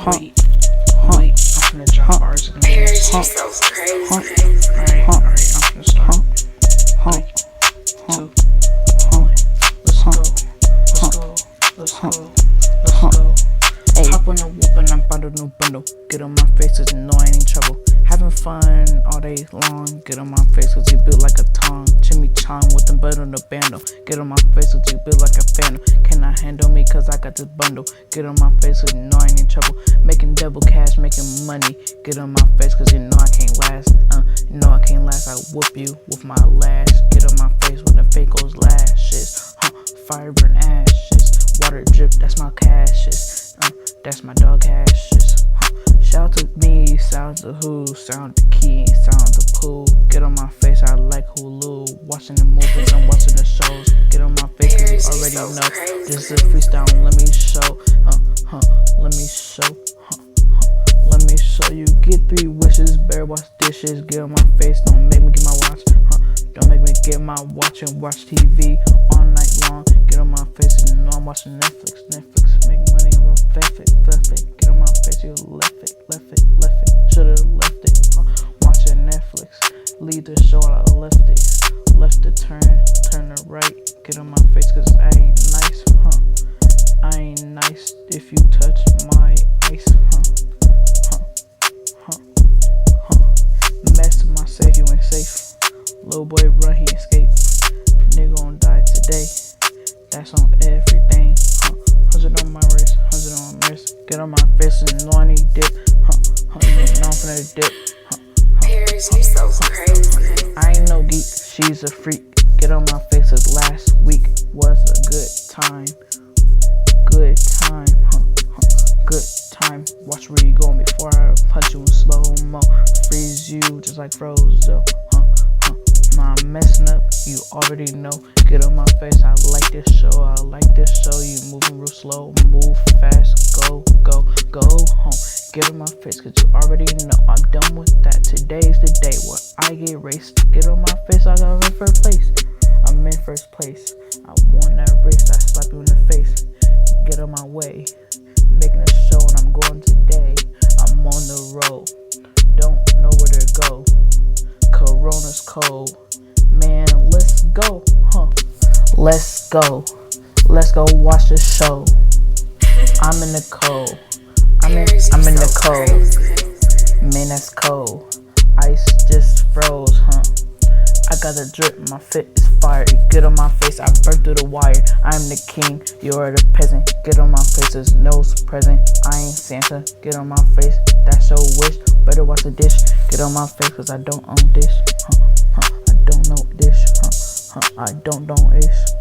Wait, I'm finna drop bars in the Paris, you so crazy. Alright, I'm finna start. 2, 1, let's go. Hop on the whoop and I'm bundle, new bundle. Get on my face cause you know I ain't in trouble. Having fun all day long. Get on my face cause you built like a tongue. Chimichang with them butt on the bando. Get on my face cause you built like a phantom. Cannot handle me cause I got this bundle. Get on my face cause you know I ain't in trouble. Making double cash, making money. Get on my face cause you know I can't last. You know I can't last. I whoop you with my lash. Get on my face with the fake goes lashes. Fire burn ashes. Water drip, that's my cashes. That's my dog ashes. Shout to me, sound to who, sound to key, sound to pool. Get on my face, I like Hulu. Watching the movies, I'm watching the shows. Get on my face, cause you already know. This is freestyle, let me show. Let me show. Let me show you. Get 3 wishes, better wash dishes. Get on my face, don't make me get my watch. Don't make me get my watch and watch TV all night long. Get on my face, you know I'm watching Netflix. Make money and fluff it. Get on my face, you left it. Should've left it. Watching Netflix. Leave the show, I left it. Left to turn to right. Get on my face, cause I ain't nice. I ain't nice if you touch my ice. Mess with my safe, you ain't safe. Little boy run, he escaped. Nigga gon' die today. That's on everything. 100 on my wrist, 100 on my wrist. Get on my face and know I need dip. You know I'm finna dip. Paris, you so crazy. I ain't no geek, she's a freak. Get on my face, cause last week was a good time. Good time. Watch where you going before I punch you in slow-mo. Freeze you just like Frozo. I'm messing up, you already know. Get on my face, I like this show. You moving real slow, move fast, go home. Get on my face, cause you already know. I'm done with that, today's the day where I get raced. Get on my face, I got in first place. I'm in first place, I won that race, I slap you in the face. Get on my way, making a show and I'm going today. I'm on the road, don't know where to go. Corona's cold, man, let's go, Let's go watch the show. I'm in the cold. I'm in the cold. Man, that's cold. Ice just froze, I got the drip, my fit is fire. Get on my face, I burn through the wire. I'm the king, you're the peasant. Get on my face, there's no present. I ain't Santa, get on my face, that's your wish. Better watch the dish. Get on my face, cause I don't own dish. I don't know dish. I don't know ish.